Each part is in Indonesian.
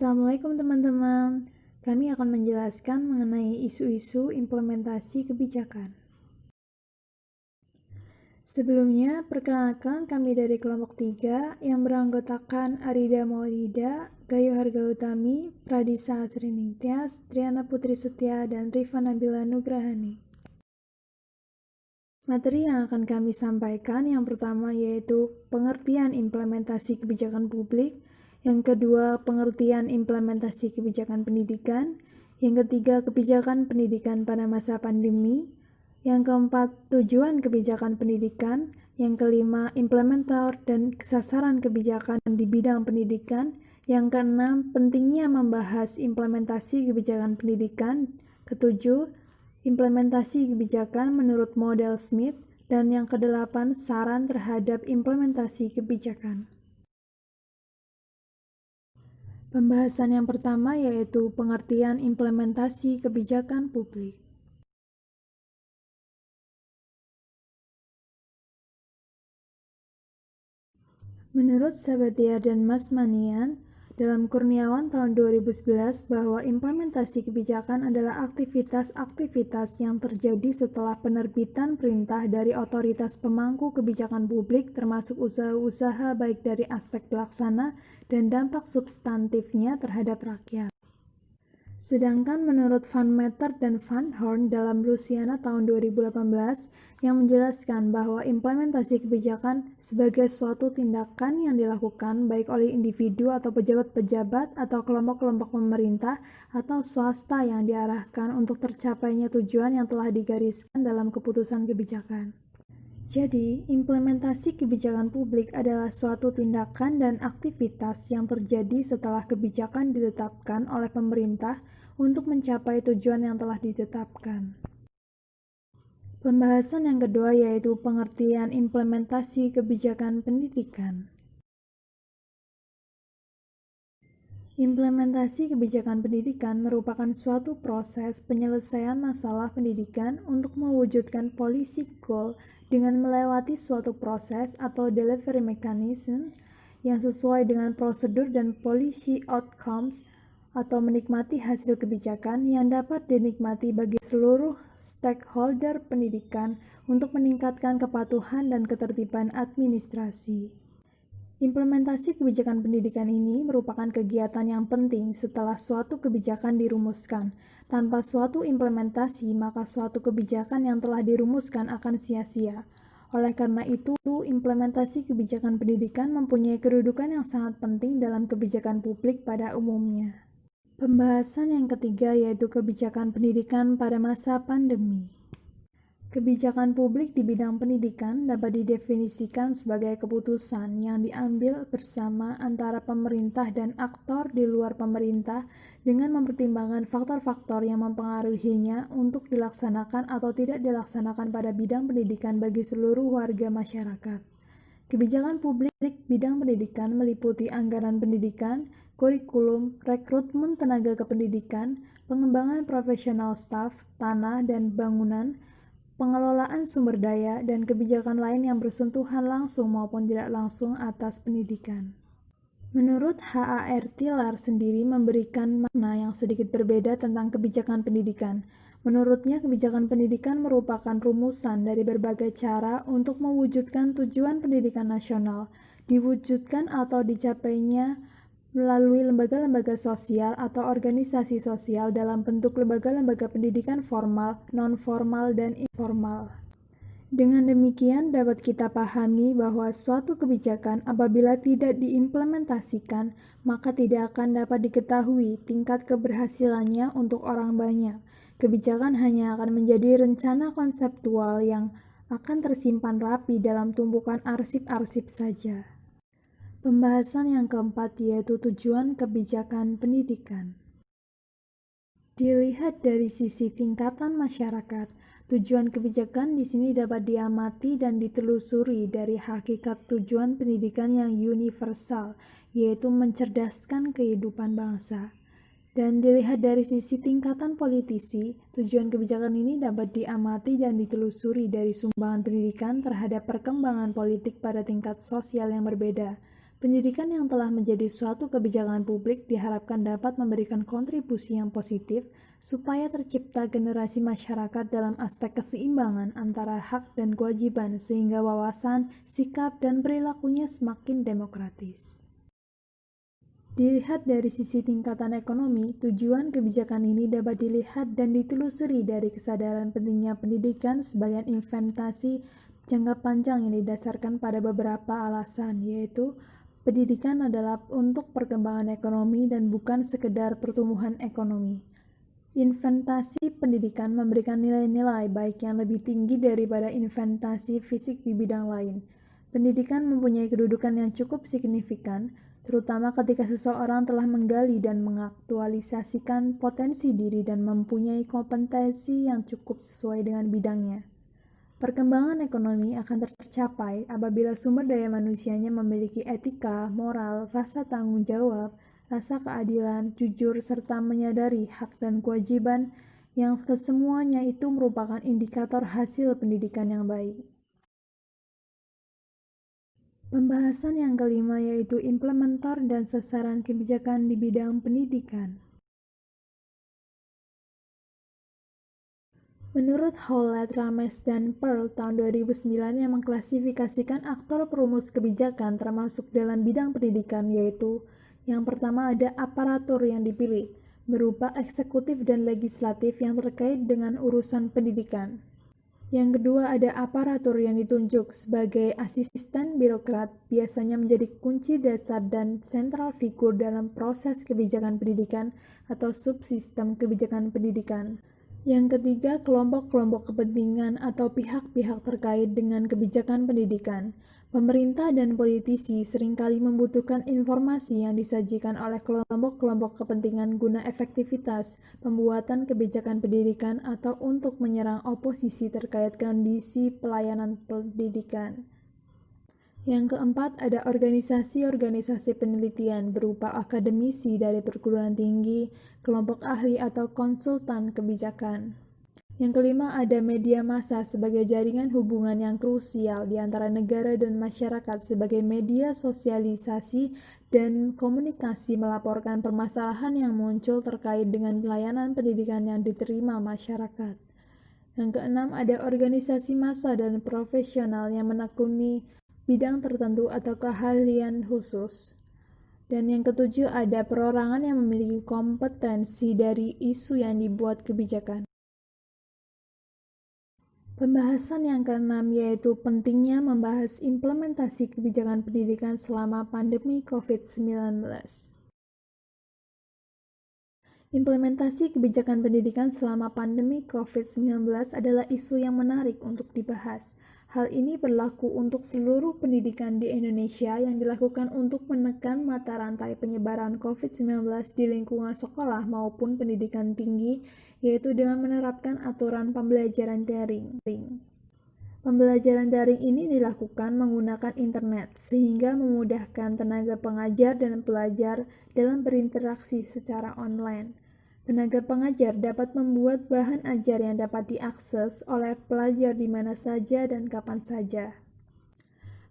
Assalamualaikum teman-teman. Kami akan menjelaskan mengenai isu-isu implementasi kebijakan. Sebelumnya, perkenalkan kami dari kelompok 3 yang beranggotakan Arida Maulida, Gayo Harga Utami, Pradisa Asriningtyas, Triana Putri Setia, dan Rifa Nabila Nugrahani. Materi yang akan kami sampaikan yang pertama yaitu pengertian implementasi kebijakan publik, yang kedua pengertian implementasi kebijakan pendidikan, yang ketiga kebijakan pendidikan pada masa pandemi, yang keempat tujuan kebijakan pendidikan, yang kelima implementator dan sasaran kebijakan di bidang pendidikan, yang keenam pentingnya membahas implementasi kebijakan pendidikan, ketujuh implementasi kebijakan menurut model Smith, dan yang kedelapan saran terhadap implementasi kebijakan. Pembahasan yang pertama yaitu pengertian implementasi kebijakan publik. Menurut Sabatier dan Mas Manian, dalam Kurniawan tahun 2011 bahwa implementasi kebijakan adalah aktivitas-aktivitas yang terjadi setelah penerbitan perintah dari otoritas pemangku kebijakan publik termasuk usaha-usaha baik dari aspek pelaksana dan dampak substantifnya terhadap rakyat. Sedangkan menurut Van Meter dan Van Horn dalam Louisiana tahun 2018 yang menjelaskan bahwa implementasi kebijakan sebagai suatu tindakan yang dilakukan baik oleh individu atau pejabat-pejabat atau kelompok-kelompok pemerintah atau swasta yang diarahkan untuk tercapainya tujuan yang telah digariskan dalam keputusan kebijakan. Jadi, implementasi kebijakan publik adalah suatu tindakan dan aktivitas yang terjadi setelah kebijakan ditetapkan oleh pemerintah untuk mencapai tujuan yang telah ditetapkan. Pembahasan yang kedua yaitu pengertian implementasi kebijakan pendidikan. Implementasi kebijakan pendidikan merupakan suatu proses penyelesaian masalah pendidikan untuk mewujudkan policy goal dengan melewati suatu proses atau delivery mechanism yang sesuai dengan prosedur dan policy outcomes atau menikmati hasil kebijakan yang dapat dinikmati bagi seluruh stakeholder pendidikan untuk meningkatkan kepatuhan dan ketertiban administrasi. Implementasi kebijakan pendidikan ini merupakan kegiatan yang penting setelah suatu kebijakan dirumuskan. Tanpa suatu implementasi, maka suatu kebijakan yang telah dirumuskan akan sia-sia. Oleh karena itu, implementasi kebijakan pendidikan mempunyai kedudukan yang sangat penting dalam kebijakan publik pada umumnya. Pembahasan yang ketiga yaitu kebijakan pendidikan pada masa pandemi. Kebijakan publik di bidang pendidikan dapat didefinisikan sebagai keputusan yang diambil bersama antara pemerintah dan aktor di luar pemerintah dengan mempertimbangkan faktor-faktor yang mempengaruhinya untuk dilaksanakan atau tidak dilaksanakan pada bidang pendidikan bagi seluruh warga masyarakat. Kebijakan publik bidang pendidikan meliputi anggaran pendidikan, kurikulum, rekrutmen tenaga kependidikan, pengembangan profesional staf, tanah dan bangunan, pengelolaan sumber daya, dan kebijakan lain yang bersentuhan langsung maupun tidak langsung atas pendidikan. Menurut H.A.R. Tiller sendiri memberikan makna yang sedikit berbeda tentang kebijakan pendidikan. Menurutnya, kebijakan pendidikan merupakan rumusan dari berbagai cara untuk mewujudkan tujuan pendidikan nasional, diwujudkan atau dicapainya melalui lembaga-lembaga sosial atau organisasi sosial dalam bentuk lembaga-lembaga pendidikan formal, non-formal, dan informal. Dengan demikian dapat kita pahami bahwa suatu kebijakan apabila tidak diimplementasikan, maka tidak akan dapat diketahui tingkat keberhasilannya untuk orang banyak. Kebijakan hanya akan menjadi rencana konseptual yang akan tersimpan rapi dalam tumpukan arsip-arsip saja. Pembahasan yang keempat yaitu tujuan kebijakan pendidikan. Dilihat dari sisi tingkatan masyarakat, tujuan kebijakan di sini dapat diamati dan ditelusuri dari hakikat tujuan pendidikan yang universal, yaitu mencerdaskan kehidupan bangsa. Dan dilihat dari sisi tingkatan politisi, tujuan kebijakan ini dapat diamati dan ditelusuri dari sumbangan pendidikan terhadap perkembangan politik pada tingkat sosial yang berbeda. Pendidikan yang telah menjadi suatu kebijakan publik diharapkan dapat memberikan kontribusi yang positif supaya tercipta generasi masyarakat dalam aspek keseimbangan antara hak dan kewajiban sehingga wawasan, sikap, dan perilakunya semakin demokratis. Dilihat dari sisi tingkatan ekonomi, tujuan kebijakan ini dapat dilihat dan ditelusuri dari kesadaran pentingnya pendidikan sebagai investasi jangka panjang yang didasarkan pada beberapa alasan, yaitu pendidikan adalah untuk perkembangan ekonomi dan bukan sekedar pertumbuhan ekonomi. Investasi pendidikan memberikan nilai-nilai baik yang lebih tinggi daripada investasi fisik di bidang lain. Pendidikan mempunyai kedudukan yang cukup signifikan, terutama ketika seseorang telah menggali dan mengaktualisasikan potensi diri dan mempunyai kompetensi yang cukup sesuai dengan bidangnya. Perkembangan ekonomi akan tercapai apabila sumber daya manusianya memiliki etika, moral, rasa tanggung jawab, rasa keadilan, jujur, serta menyadari hak dan kewajiban yang kesemuanya itu merupakan indikator hasil pendidikan yang baik. Pembahasan yang kelima yaitu implementer dan sasaran kebijakan di bidang pendidikan. Menurut Howlett, Rames, dan Pearl tahun 2009 yang mengklasifikasikan aktor perumus kebijakan termasuk dalam bidang pendidikan yaitu yang pertama ada aparatur yang dipilih, berupa eksekutif dan legislatif yang terkait dengan urusan pendidikan. Yang kedua ada aparatur yang ditunjuk sebagai asisten birokrat, biasanya menjadi kunci dasar dan sentral figur dalam proses kebijakan pendidikan atau subsistem kebijakan pendidikan. Yang ketiga, kelompok-kelompok kepentingan atau pihak-pihak terkait dengan kebijakan pendidikan. Pemerintah dan politisi seringkali membutuhkan informasi yang disajikan oleh kelompok-kelompok kepentingan guna efektivitas pembuatan kebijakan pendidikan atau untuk menyerang oposisi terkait kondisi pelayanan pendidikan. Yang keempat, ada organisasi-organisasi penelitian berupa akademisi dari perguruan tinggi, kelompok ahli atau konsultan kebijakan. Yang kelima, ada media massa sebagai jaringan hubungan yang krusial di antara negara dan masyarakat sebagai media sosialisasi dan komunikasi melaporkan permasalahan yang muncul terkait dengan pelayanan pendidikan yang diterima masyarakat. Yang keenam, ada organisasi massa dan profesional yang menekuni bidang tertentu atau keahlian khusus. Dan yang ketujuh, ada perorangan yang memiliki kompetensi dari isu yang dibuat kebijakan. Pembahasan yang keenam yaitu pentingnya membahas implementasi kebijakan pendidikan selama pandemi COVID-19. Implementasi kebijakan pendidikan selama pandemi COVID-19 adalah isu yang menarik untuk dibahas. Hal ini berlaku untuk seluruh pendidikan di Indonesia yang dilakukan untuk menekan mata rantai penyebaran COVID-19 di lingkungan sekolah maupun pendidikan tinggi, yaitu dengan menerapkan aturan pembelajaran daring. Pembelajaran daring ini dilakukan menggunakan internet, sehingga memudahkan tenaga pengajar dan pelajar dalam berinteraksi secara online. Tenaga pengajar dapat membuat bahan ajar yang dapat diakses oleh pelajar di mana saja dan kapan saja.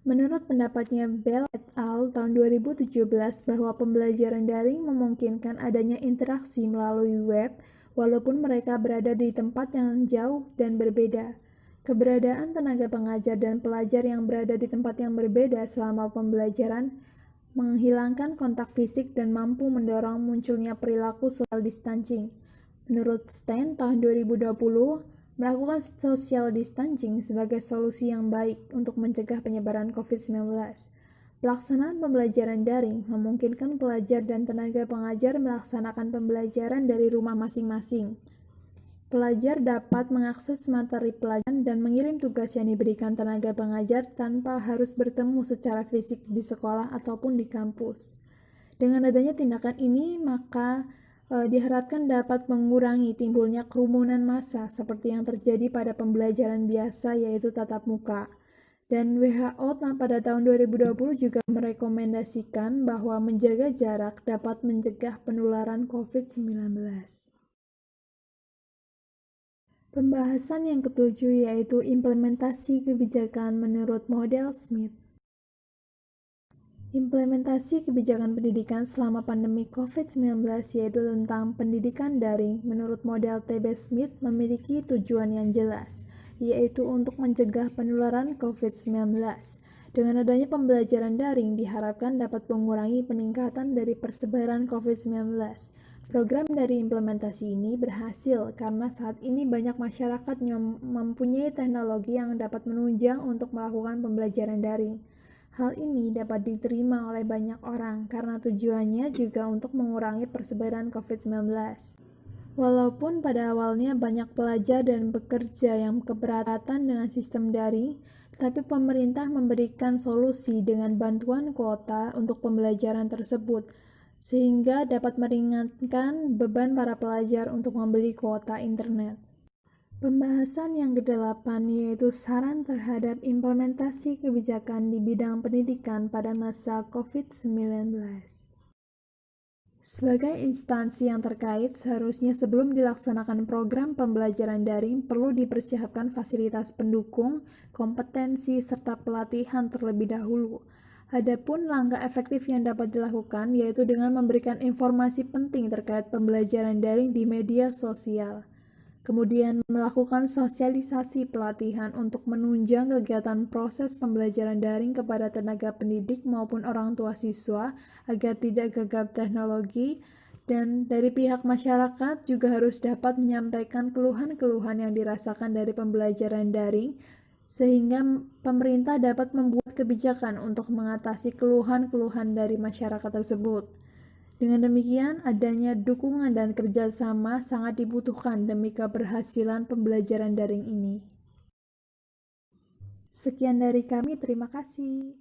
Menurut pendapatnya Bell et al. Tahun 2017 bahwa pembelajaran daring memungkinkan adanya interaksi melalui web walaupun mereka berada di tempat yang jauh dan berbeda. Keberadaan tenaga pengajar dan pelajar yang berada di tempat yang berbeda selama pembelajaran menghilangkan kontak fisik dan mampu mendorong munculnya perilaku social distancing. Menurut Stein tahun 2020, melakukan social distancing sebagai solusi yang baik untuk mencegah penyebaran COVID-19. Pelaksanaan pembelajaran daring memungkinkan pelajar dan tenaga pengajar melaksanakan pembelajaran dari rumah masing-masing. Pelajar dapat mengakses materi pelajaran dan mengirim tugas yang diberikan tenaga pengajar tanpa harus bertemu secara fisik di sekolah ataupun di kampus. Dengan adanya tindakan ini, maka diharapkan dapat mengurangi timbulnya kerumunan massa seperti yang terjadi pada pembelajaran biasa yaitu tatap muka. Dan WHO pada tahun 2020 juga merekomendasikan bahwa menjaga jarak dapat mencegah penularan COVID-19. Pembahasan yang ketujuh yaitu implementasi kebijakan menurut model Smith. Implementasi kebijakan pendidikan selama pandemi COVID-19 yaitu tentang pendidikan daring menurut model TB Smith memiliki tujuan yang jelas, yaitu untuk mencegah penularan COVID-19. Dengan adanya pembelajaran daring diharapkan dapat mengurangi peningkatan dari persebaran COVID-19. Program dari implementasi ini berhasil karena saat ini banyak masyarakat yang mempunyai teknologi yang dapat menunjang untuk melakukan pembelajaran daring. Hal ini dapat diterima oleh banyak orang karena tujuannya juga untuk mengurangi persebaran COVID-19. Walaupun pada awalnya banyak pelajar dan pekerja yang keberatan dengan sistem daring, tetapi pemerintah memberikan solusi dengan bantuan kuota untuk pembelajaran tersebut, sehingga dapat meringankan beban para pelajar untuk membeli kuota internet. Pembahasan yang ke-8 yaitu saran terhadap implementasi kebijakan di bidang pendidikan pada masa COVID-19. Sebagai instansi yang terkait, seharusnya sebelum dilaksanakan program pembelajaran daring perlu dipersiapkan fasilitas pendukung, kompetensi, serta pelatihan terlebih dahulu. Adapun langkah efektif yang dapat dilakukan yaitu dengan memberikan informasi penting terkait pembelajaran daring di media sosial. Kemudian melakukan sosialisasi pelatihan untuk menunjang kegiatan proses pembelajaran daring kepada tenaga pendidik maupun orang tua siswa agar tidak gegap teknologi, dan dari pihak masyarakat juga harus dapat menyampaikan keluhan-keluhan yang dirasakan dari pembelajaran daring sehingga pemerintah dapat membuat kebijakan untuk mengatasi keluhan-keluhan dari masyarakat tersebut. Dengan demikian, adanya dukungan dan kerjasama sangat dibutuhkan demi keberhasilan pembelajaran daring ini. Sekian dari kami, terima kasih.